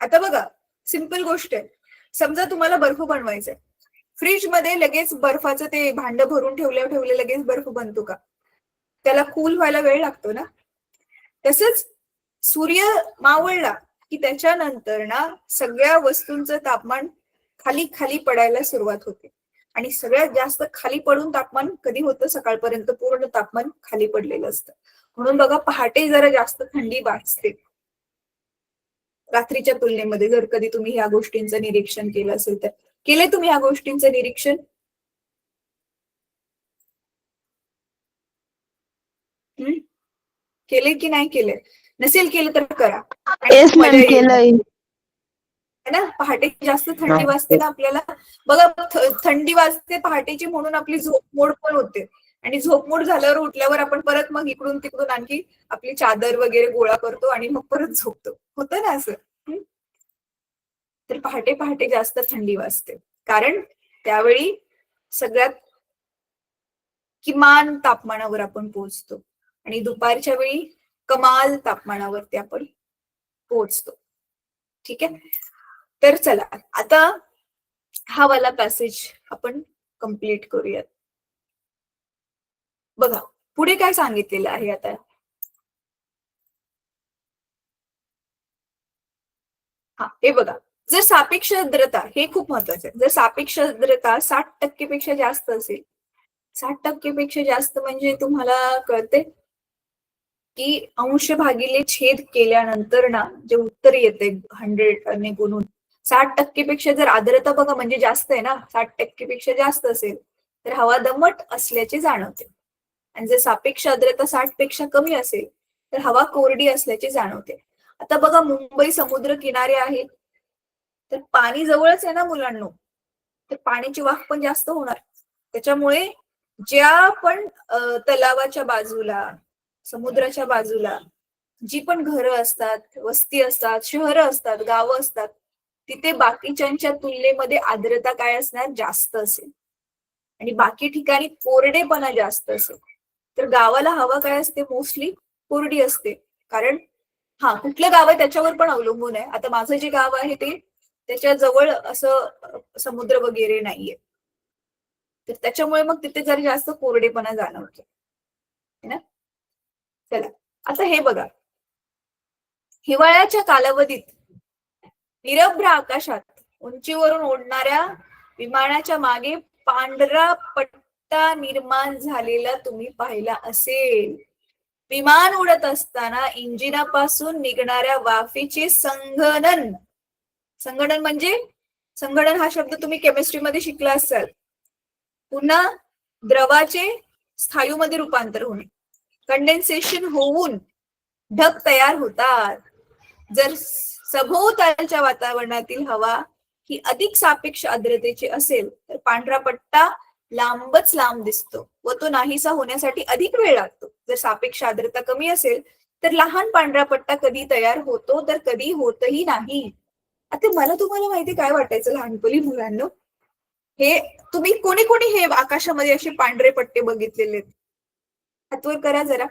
A: आता बघा, सिंपल गोष्ट आहे, समजा तुम्हाला बर्फ बनवायचंय, फ्रीज मध्ये लगेच बर्फाचं ते भांड भरून ठेवले लगेच बर्फ बनतो का? त्याला कूल व्हायला वेळ लागतो ना. तसंच सूर्य मावळला की त्याच्यानंतर ना सगळ्या वस्तूंचं तापमान खाली खाली पडायला सुरुवात होते, आणि सगळ्यात जास्त खाली पडून तापमान कधी होतं? सकाळपर्यंत पूर्ण तापमान खाली पडलेलं असतं. म्हणून बघा, पहाटे जरा जास्त थंडी वाजते रात्रीच्या तुलनेमध्ये. जर कधी तुम्ही ह्या गोष्टींचं निरीक्षण केलं असेल तर. केलंय तुम्ही ह्या गोष्टींचं निरीक्षण? केले की नाही केले? नसेल केलं तर करा, आणि
D: येस
A: खूप
D: मॅम,
A: मजा येईल,
D: केलंय.
A: है ना. पहाटे जास्त थंडी वाजते ना आपल्याला, बघा थंडी वाजते पहाटेची म्हणून आपली झोपमोड पण होते, आणि झोपमोड झाल्यावर उठल्यावर आपण परत मग इकडून तिकडून आणखी आपली चादर वगैरे गोळा करतो आणि मग परत झोपतो, होतं ना असं. तर पहाटे पहाटे जास्त थंडी वाजते, कारण त्यावेळी सगळ्यात किमान तापमानावर आपण पोहोचतो, आणि दुपारच्या वेळी कमाल तापमानावरती आपण पोहोचतो. ठीक आहे. तर चला, आता हा वाला पॅसेज आपण कंप्लीट करूयात. बघा पुढे काय सांगितलेलं आहे आता. हा, हे बघा, जर सापेक्ष आर्द्रता, हे खूप महत्वाचं आहे, जर सापेक्ष आर्द्रता 60% पेक्षा जास्त असेल, 60% पेक्षा जास्त म्हणजे तुम्हाला कळते की अंश भागिले छेद केल्यानंतर ना जे उत्तर येते 100 ने गुणून, 60% पेक्षा जर आर्द्रता बघा म्हणजे जास्त आहे ना, 60% पेक्षा जास्त असेल तर हवा दमट असल्याचे जाणवते, आणि जर सापेक्ष आर्द्रता 60 पेक्षा कमी असेल तर हवा कोरडी असल्याचे जाणवते. आता बघा, मुंबई समुद्र किनारे आहे, तर पाणी जवळच आहे ना मुलांनो, तर पाण्याची वाफ पण जास्त होणार. त्याच्यामुळे ज्या पण तलावाच्या बाजूला, समुद्राच्या बाजूला जी पण घरं असतात, वस्ती असतात, शहरं असतात, गावं असतात, तिथे बाकीच्यांच्या तुलनेमध्ये आर्द्रता काय असणार, जास्त असेल. आणि बाकी ठिकाणी कोरडेपणा जास्त असेल. तर गावाला हवा काय असते, मोस्टली कोरडी असते. कारण कुठलं गाव आहे त्याच्यावर पण अवलंबून आहे. आता माझं जे गाव आहे ते त्याच्या जवळ असं समुद्र वगैरे नाहीये, तर त्याच्यामुळे मग तिथे जरा जास्त कोरडेपणा जाणवतो है ना. चला आता हे बघा, हिवाळ्याच्या कालावधीत निरभ्र आकाशात उंचीवरून उडणाऱ्या विमानाच्या मागे पांढरा पट्टा निर्माण झालेला तुम्ही पाहिला असेल. विमान उडत असताना इंजिनापासून निघणाऱ्या वाफेचे संघनन, संगणन म्हणजे, संगणन हा शब्द तुम्ही केमिस्ट्रीमध्ये शिकला असाल. पुन्हा द्रवाचे स्थायूमध्ये रूपांतर होणे, कंडेन्सेशन होऊन ढग तयार होतात. जर सभोवतालच्या वातावरणातील हवा ही अधिक सापेक्ष आर्द्रतेची असेल तर पांढरा पट्टा लांबच लांब दिसतो व तो नाहीसा होण्यासाठी अधिक वेळ लागतो. जर सापेक्ष आर्द्रता कमी असेल तर लहान पांढरा पट्टा कधी तयार होतो तर कधी होतही नाही. आता मला तुम्हाला माहिती काय वाटायचं लहानपणी मुलांना, हे तुम्ही कोणी कोणी हे आकाशामध्ये असे पांढरे पट्टे बघितलेले, हातवर करा जरा.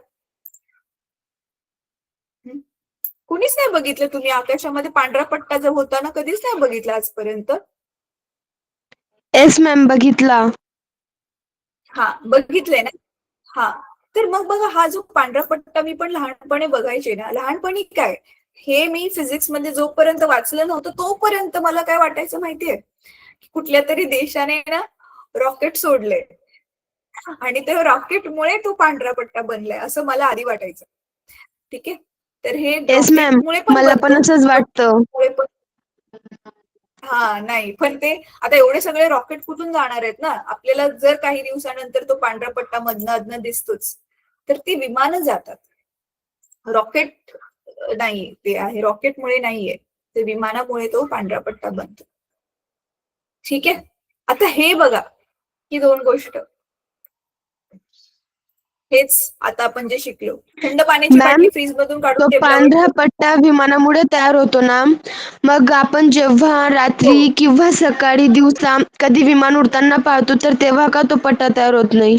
A: कुणीच नाही बघितलं तुम्ही आकाशामध्ये पांढरा पट्टा जर होता ना, कधीच नाही बघितला आजपर्यंत.
D: येस मॅम, बघितला.
A: बघितलंय ना. तर मग बघा, हा जो पांढरा पट्टा मी पण लहानपणी बघायचे ना, लहानपणी काय, हे मी फिजिक्स मध्ये जोपर्यंत वाचलं नव्हतं तोपर्यंत मला काय वाटायचं माहितीये, कुठल्या तरी देशाने ना रॉकेट सोडले आणि त्या रॉकेटमुळे तो पांढरा पट्टा बनलाय असं मला आधी वाटायचं. ठीक आहे, तर हे
D: येस मॅम,
A: रॉकेटमुळे पण
D: मला पण असंच वाटतं.
A: नाही, पण ते आता एवढे सगळे रॉकेट कुठून जाणार आहेत ना, आपल्याला जर काही दिवसानंतर तो पांढरा पट्टा मधनं अधनं दिसतोच, तर ती विमानं जातात. रॉकेट नाही, ते आहे रॉकेटमुळे नाहीये, ते विमानामुळे तो पांढरा पट्टा बनतो. ठीक आहे, आता हे बघा, ही दोन गोष्ट, हेच आता आपण जे शिकलो. थंड पाण्याची
D: मॅम,
A: बाटली फ्रीज मधून
D: तो
A: काढून ठेवल्यावर
D: पांढरा पट्टा विमानामुळे तयार होतो ना, मग आपण जेव्हा रात्री किंवा सकाळी दिवसा कधी विमान उडताना पाहतो तर तेव्हा का तो पट्टा तयार होत नाही?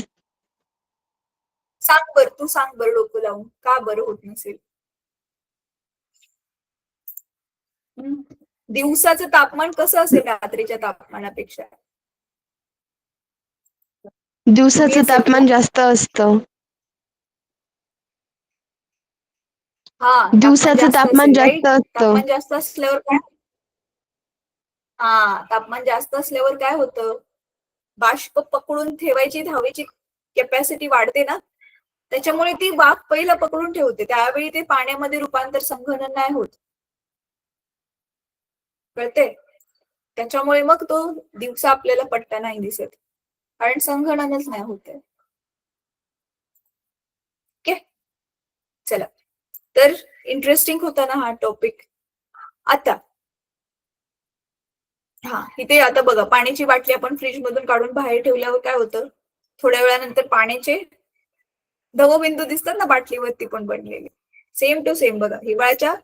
A: तू सांग बरं डोकं लावून, का बरं होत नसेल? दिवसाचं तापमान कसं असेल रात्रीच्या तापमानापेक्षा?
D: दिवसाचं तापमान जास्त असतं. दिवसाचं तापमान जास्त असतं.
A: तापमान जास्त असल्यावर काय, तापमान जास्त असल्यावर काय होतं, बाष्प पकडून ठेवायची हवेची कॅपॅसिटी वाढते ना, त्याच्यामुळे ती वाफ पहिला पकडून ठेवते, त्यावेळी ते पाण्यामध्ये रूपांतर संघनन नाही होत, कळते. त्याच्यामुळे मग तो दिवसा आपल्याला पट्टा नाही दिसत, कारण संघननच नाही होते. ओके, चला, तर इंटरेस्टिंग होता ना हा टॉपिक. आता इथे आता बघा, पाण्याची बाटली आपण फ्रीज मधून काढून बाहेर ठेवल्यावर काय होतं, थोड्या वेळानंतर पाण्याचे धवबिंदू दिसतात ना बाटलीवरती पण बनलेले, सेम टू सेम. बघा, हिवाळ्याच्या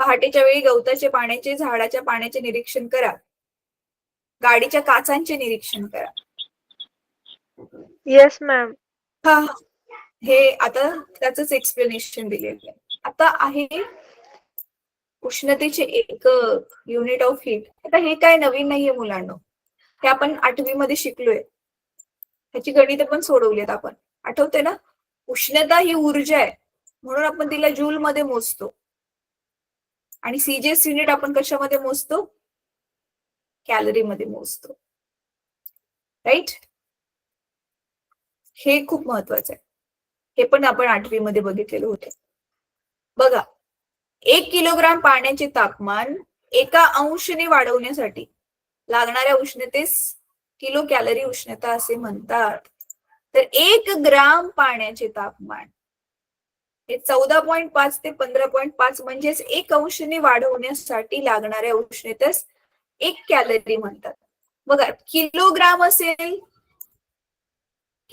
A: पहाटेच्या वेळी गवताचे पाण्याचे, झाडाच्या पाण्याचे निरीक्षण करा, गाडीच्या काचांचे निरीक्षण करा.
C: Yes ma'am.
A: हे आता त्याच एक्सप्लेनेशन दिलेलं आहे. आता आहे उष्णतेचे एकक, युनिट ऑफ हीट. आता हे काय नवीन नाहीये मुलांना, हे आपण 8वी मध्ये शिकलोय, ह्याची गणित पण सोडवलीत आपण, आठवते ना. उष्णता ही ऊर्जा आहे, म्हणून आपण तिला जूल मध्ये मोजतो, आणि सीजीएस युनिट आपण कशामध्ये मोजतो, कॅलरी मध्ये मोजतो, राईट. हे खूप महत्वाचं आहे, हे पण आपण 8वी मध्ये बघितलेलं होतं. बघा, 1 किलोग्राम पाण्याचे तापमान 1 अंशने वाढवण्यासाठी लागणाऱ्या उष्णतेस किलो कॅलरी उष्णता असे म्हणतात. तर 1 ग्राम पाण्याचे तापमान हे 14.5 ते 15.5 म्हणजेच 1 अंशने वाढवण्यासाठी लागणाऱ्या उष्णतेस 1 कॅलरी म्हणतात. बघा किलोग्राम असेल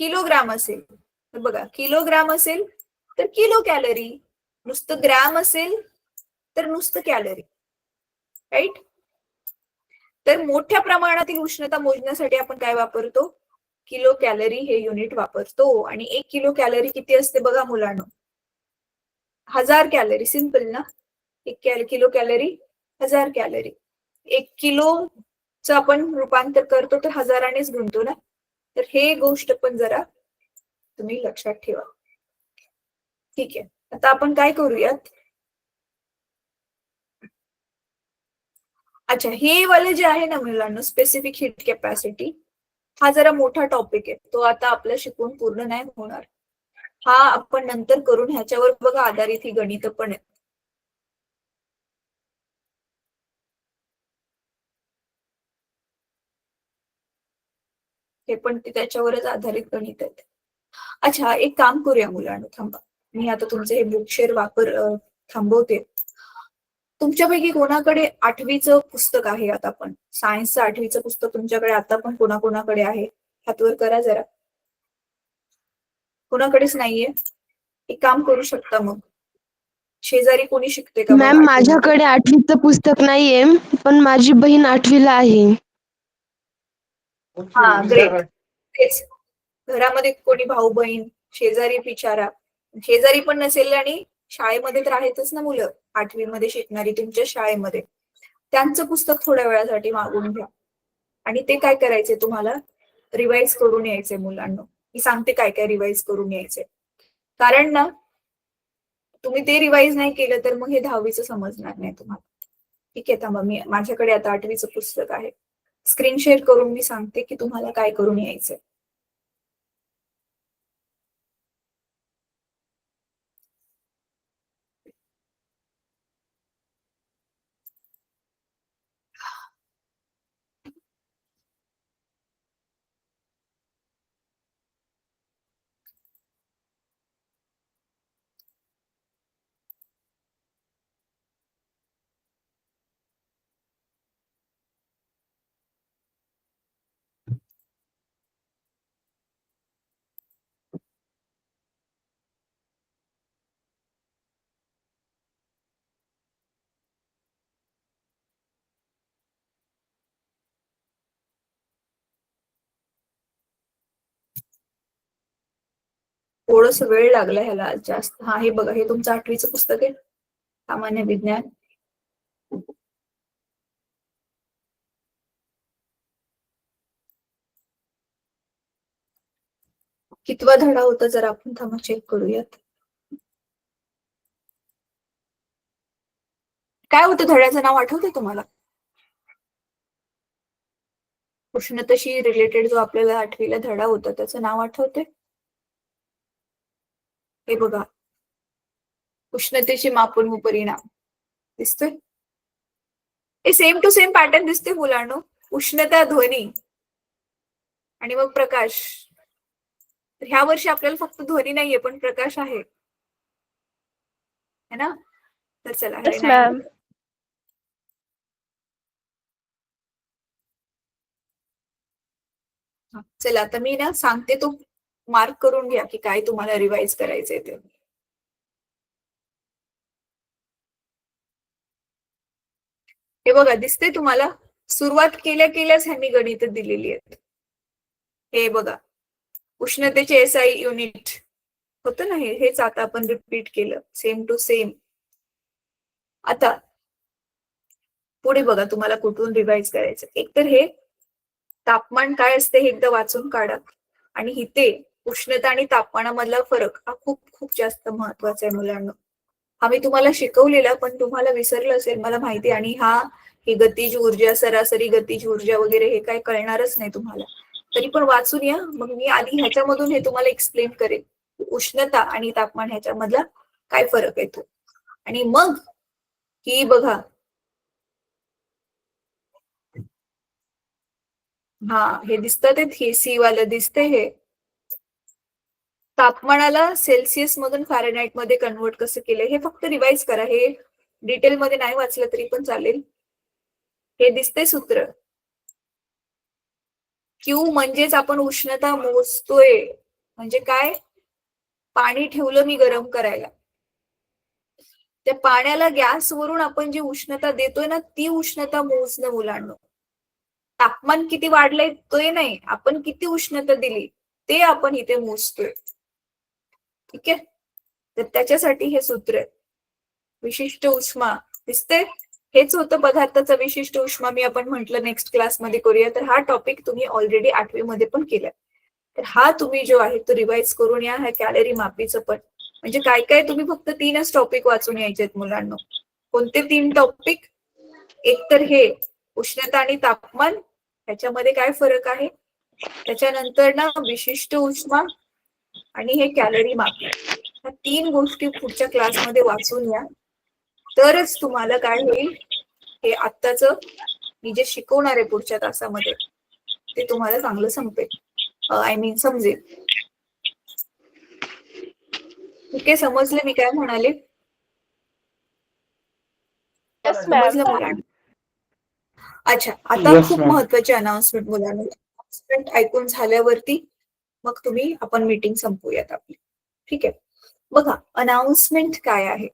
A: तर बघा किलोग्राम असेल तर किलो कॅलरी, नुसतं ग्राम असेल तर नुसतं कॅलरी, राईट. तर मोठ्या प्रमाणातील उष्णता मोजण्यासाठी आपण काय वापरतो, किलो कॅलरी हे युनिट वापरतो. आणि 1 किलो कॅलरी किती असते बघा मुलांनो, 1000 कॅलरी. सिंपल ना, 1 किलो कॅलरी 1000 कॅलरी. 1 किलोच आपण रूपांतर करतो तर हजारानेच गुणतो ना. तर हे गोष्ट पण जरा तुम्ही लक्षात ठेवा. ठीक आहे, आता आपण काय करूयात, अच्छा हे वाले जे आहे ना मुलांना स्पेसिफिक हीट कॅपॅसिटी, हा जरा मोठा टॉपिक आहे, तो आता आपलं शिकून पूर्ण नाही होणार. हा आपण नंतर करून ह्याच्यावर बघा आधारित ही गणित पण आहेत. हे पण त्याच्यावरच आधारित गणित आहेत. अच्छा एक काम करूया मुलांना, थांबा मी आता तुमचे हे बुक शेअर थांबवते. तुमच्यापैकी कोणाकडे 8वीचं पुस्तक आहे, आता पण सायन्सचं 8वीचं पुस्तक तुमच्याकडे आता पण कोणाकोणाकडे आहे, हातवर करा जरा. कोणाकडेच नाहीये, एक काम करू शकता मग, शेजारी कोणी शिकते का
D: मॅम
A: बघा 8वी मध्ये?
D: माझ्याकडे 8वीचं पुस्तक नाहीये, पण माझी बहीण 8वीला आहे.
A: हा ग्रेट. तेच घरामध्ये कोणी भाऊ बहीण शेजारी विचारा, शेजारी पण नसेल आणि शाळेमध्ये तर आहेतच ना मुलं 8वी मध्ये शिकणारी तुमच्या शाळेमध्ये, त्यांचं पुस्तक थोड्या वेळासाठी मागून घ्या. आणि ते काय करायचे, तुम्हाला रिवाइज करून यायचे मुलांना. मी सांगते काय काय रिवाइज करून यायचे, कारण ना तुम्ही ते रिवाइज नाही केलं तर मग हे 10वीचं समजणार नाही तुम्हाला. ठीक आहे, थांबा मी माझ्याकडे आता 8वीचं पुस्तक आहे, स्क्रीन शेअर करून मी सांगते की तुम्हाला काय करून यायचंय. थोडस वेळ लागला ह्याला आज जास्त. हा हे बघा, हे तुमचं 8वीचं पुस्तक आहे, सामान्य विज्ञान. कितवा धडा होता जरा आपण थांबा चेक करूयात. काय होतं धड्याचं नाव आठवतंय तुम्हाला? उष्णतेशी रिलेटेड जो आपल्याला 8वीला धडा होता त्याचं नाव आठवतंय? हे बघा, उष्णतेचे मापन व परिणाम दिसतोय. हे सेम टू सेम पॅटर्न दिसते मुलांनो, उष्णता, ध्वनी आणि मग प्रकाश. ह्या वर्षी आपल्याला फक्त ध्वनी नाहीये पण प्रकाश आहे, है ना. तर चला हे
B: Yes,
A: नाही
B: ma'am.
A: होत. चला आता मी ना सांगते, तो मार्क करून घ्या की काय तुम्हाला रिवाइज करायचंय ते. हे बघा दिसते तुम्हाला, सुरुवात केल्या केल्याच ह्यांनी गणित दिलेली आहेत. हे बघा, उष्णतेचे SI युनिट होतं ना, हेच आता आपण रिपीट केलं सेम टू सेम. आता पुढे बघा तुम्हाला कुठून रिवाइज करायचं. एकतर हे तापमान काय असते हे एकदा वाचून काढा, आणि इथे उष्णता आणि तापमानामधला फरक हा खूप खूप जास्त महत्वाचा आहे मुलांना. हा मी तुम्हाला शिकवलेला पण तुम्हाला विसरलं असेल मला माहिती, आणि ही गतिज ऊर्जा, सरासरी गतिज ऊर्जा वगैरे हे काय कळणारच नाही तुम्हाला. तरी पण वाचून या, मग मी आधी ह्याच्यामधून हे तुम्हाला एक्सप्लेन करेन उष्णता आणि तापमान ह्याच्यामधला काय फरक येतो. आणि मग ही बघा, हा हे दिसतं ते सी वालं दिसतंय, हे तापमानाला सेल्सिअस मधून फॅरेनहाइट मध्ये कन्वर्ट कसं केलंय हे फक्त रिवाइज करा. हे डिटेल मध्ये नाही वाचलं तरी पण चालेल. हे दिसते सूत्र, क्यू म्हणजेच आपण उष्णता मोजतोय. म्हणजे काय? पाणी ठेवलं मी गरम करायला, त्या पाण्याला गॅसवरून आपण जी उष्णता देतोय ना, ती उष्णता मोजणं मुलांना. तापमान किती वाढलंय ते नाही, आपण किती उष्णता दिली ते आपण इथे मोजतोय. ठीक आहे, तर त्याच्यासाठी हे सूत्र आहे. विशिष्ट उष्मा दिसते, हेच होतं पदार्थाचा विशिष्ट उष्मा. मी आपण म्हटलं नेक्स्ट क्लासमध्ये करूया, तर हा टॉपिक तुम्ही ऑलरेडी 8वी मध्ये पण केलाय. तर हा तुम्ही जो आहे तो रिवाइज करून या. ह्या कॅलरी मापीचं पण, म्हणजे काय काय तुम्ही फक्त 3च टॉपिक वाचून यायचे आहेत मुलांना. कोणते 3 टॉपिक? एक तर हे उष्णता आणि तापमान, ह्याच्यामध्ये काय फरक आहे, त्याच्यानंतर ना विशिष्ट उष्मा आणि हे कॅलरी मापी. ह्या 3 गोष्टी पुढच्या क्लासमध्ये वाचून या, तरच तुम्हाला काय होईल, हे आत्ताच मी जे शिकवणार आहे पुढच्या तासामध्ये ते तुम्हाला चांगलं समजेल. ठीक आहे, समजले मी काय म्हणाले?
B: Yes, ma'am.
A: समजलं मुलांना? अच्छा, आता
F: Yes,
A: खूप
F: ma'am.
A: महत्वाची अनाउन्समेंट मुलांना. अनाउन्समेंट ऐकून झाल्यावरती मग आपण मीटिंग संपवूयात आपली. ठीक आहे, बघा अनाउन्समेंट काय आहे.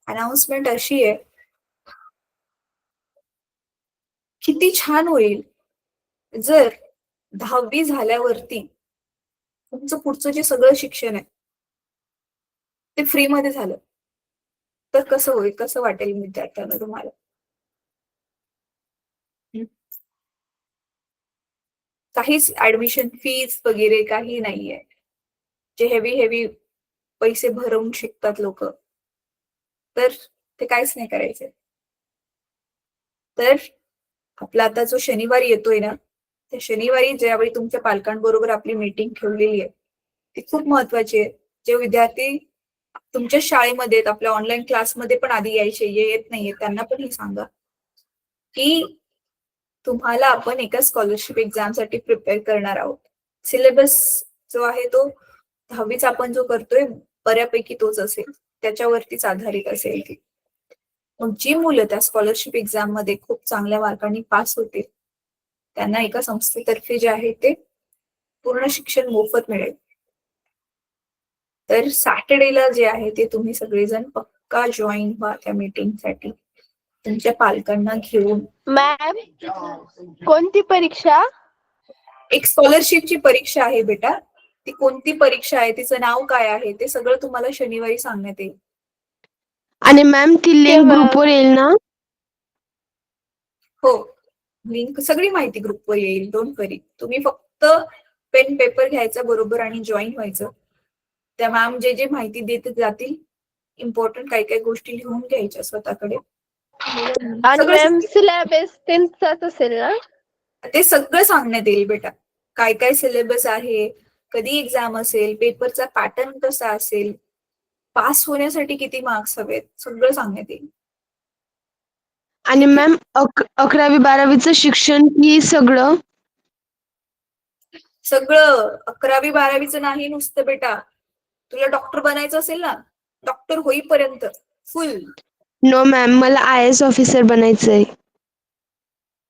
A: अनाउन्समेंट अशी आहे, किती छान होईल जर 10वी झाल्यावरती तुमचं पुढचं जे सगळं शिक्षण आहे ते फ्री मध्ये झालं तर कसं होईल, कसं वाटेल विद्यार्थ्यांना तुम्हाला? काहीच ऍडमिशन फीज वगैरे काही नाहीये. जे हेवी पैसे भरवून शिकतात लोक, तर ते काहीच नाही करायचे. तर आपला आता जो शनिवारी येतोय ना, त्या शनिवारी ज्यावेळी तुमच्या पालकांबरोबर आपली मीटिंग ठेवलेली आहे ती खूप महत्वाची आहे. जे विद्यार्थी तुमच्या शाळेमध्ये आहेत, आपल्या ऑनलाईन क्लासमध्ये पण आधी यायचे, येत नाहीये, त्यांना पण हे सांगा की तुम्हाला आपण एका स्कॉलरशिप एक्झामसाठी प्रिपेअर करणार आहोत. सिलेबस जो आहे तो 10वीचा आपण जो करतोय बऱ्यापैकी तोच असेल, त्याच्यावरतीच आधारित असेल ती. मग जी मुलं त्या स्कॉलरशिप एक्झाम मध्ये खूप चांगल्या मार्कांनी पास होतील त्यांना एका संस्थेतर्फे जे आहे ते पूर्ण शिक्षण मोफत मिळेल. तर सॅटर्डेला जे आहे ते तुम्ही सगळेजण पक्का जॉईन व्हा त्या मीटिंगसाठी, तुमच्या पालकांना घेऊन.
B: मॅम, कोणती परीक्षा?
A: एक स्कॉलरशिपची परीक्षा आहे बेटा. ती कोणती परीक्षा आहे, तिचं नाव काय आहे, ते सगळं तुम्हाला शनिवारी सांगण्यात येईल.
D: आणि मॅम ती लिंक
B: तेव्हा-
D: ग्रुपवर येईल ना?
A: हो, लिंक सगळी माहिती ग्रुपवर येईल. डोंट वरी, तुम्ही फक्त पेन पेपर घ्यायचा बरोबर आणि जॉईन व्हायचं. त्या मॅम जे जे माहिती देत जातील, इम्पॉर्टंट काही काही गोष्टी लिहून घ्यायच्या स्वतःकडे.
B: आणि
A: सगळं
B: मॅम सिलेबस त्यांचाच असेल ना?
A: ते सगळं सांगण्यात येईल बेटा. काय काय सिलेबस आहे, कधी एक्झाम असेल, पेपरचा पॅटर्न कसा असेल, पास होण्यासाठी किती मार्क्स हवेत, सगळं सांगण्यात येईल.
D: आणि मॅम 11वी 12वीचं शिक्षण ही सगळं?
A: सगळं 11वी 12वीचं नाही नुसतं बेटा. तुला डॉक्टर बनायचं असेल ना, डॉक्टर होईपर्यंत फुल.
D: नो मॅम, मला IAS ऑफिसर बनायचंय.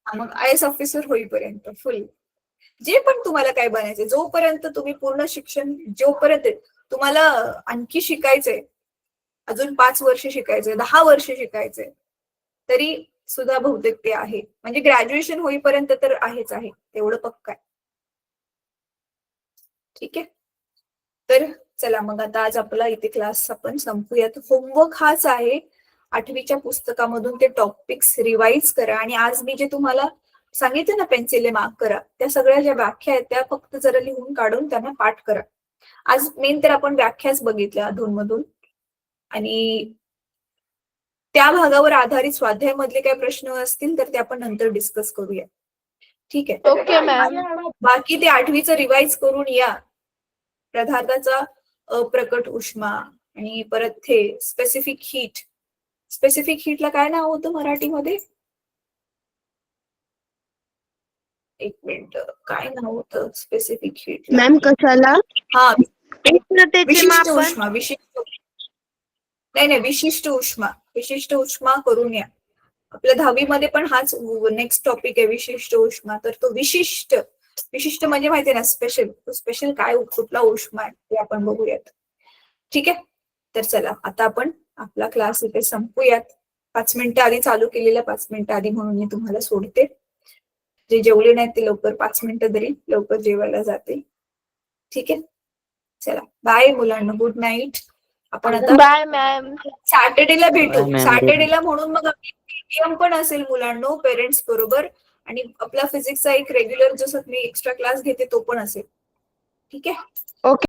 A: मग IAS ऑफिसर होईपर्यंत फुल. जे पण तुम्हाला काय बनायचंय, जोपर्यंत तुम्ही पूर्ण शिक्षण, जोपर्यंत तुम्हाला आणखी शिकायचंय, अजून 5 वर्ष शिकायचंय, 10 वर्ष शिकायचंय, तरी सुद्धा बहुतेक ते आहे. म्हणजे ग्रॅज्युएशन होईपर्यंत तर आहेच आहे, तेवढं पक्का आहे. ठीक आहे, तर चला मग आता आज आपला इथे क्लास आपण संपूयात. होमवर्क हाच आहे, 8वीच्या पुस्तकामधून ते टॉपिक्स रिवाइज करा. आणि आज मी जे तुम्हाला सांगितलं ना पेन्सिलने मार्क करा, त्या सगळ्या ज्या व्याख्या आहेत त्या फक्त जरा लिहून काढून त्यांना पाठ करा. आज मेन तर आपण व्याख्याच बघितल्या अधूनमधून, आणि त्या भागावर आधारित स्वाध्याय मधले काही प्रश्न असतील तर ते आपण नंतर डिस्कस करूया. ठीक आहे,
B: ओके मॅम.
A: बाकी ते 8वीचं रिवाइज करून या. पदार्थाचा अप्रकट उष्मा आणि परत हे स्पेसिफिक हीट. स्पेसिफिक हीटला काय नाव होतं मराठीमध्ये? एक मिनिट, काय नाव होतं स्पेसिफिक हीट?
D: मॅम कशाला?
A: हा,
C: उष्णतेचे
A: विशिष्ट
C: मापन.
A: उष्मा. नाही, विशिष्ट उष्मा. विशिष्ट उष्मा करून या. आपल्या 10वी मध्ये पण हाच नेक्स्ट टॉपिक आहे, विशिष्ट उष्मा. तर तो विशिष्ट विशिष्ट म्हणजे माहितीये ना, स्पेशल. स्पेशल काय, कुठला उष्मा आहे ते आपण बघूयात. ठीक आहे, तर चला आता आपण आपला क्लास इथे संपूयात. 5 मिनिटं आधी चालू केलेला, 5 मिनिटं आधी, म्हणून मी तुम्हाला सोडते. जे जेवले नाहीत ते लवकर 5 मिनिटं तरी लवकर जेवायला जाते. ठीक आहे, चला बाय मुलांना, गुड नाईट. आपण आता
B: बाय मॅम.
A: सॅटर्डेला भेटू.
F: Bye, ma'am.
A: सॅटर्डेला म्हणून मग आपली पीटीएम पण असेल मुलांनो, पेरेंट्स बरोबर. आणि आपला फिजिक्सचा एक रेग्युलर जसं मी एक्स्ट्रा क्लास घेते तो पण असेल. ठीक आहे.
D: ओके.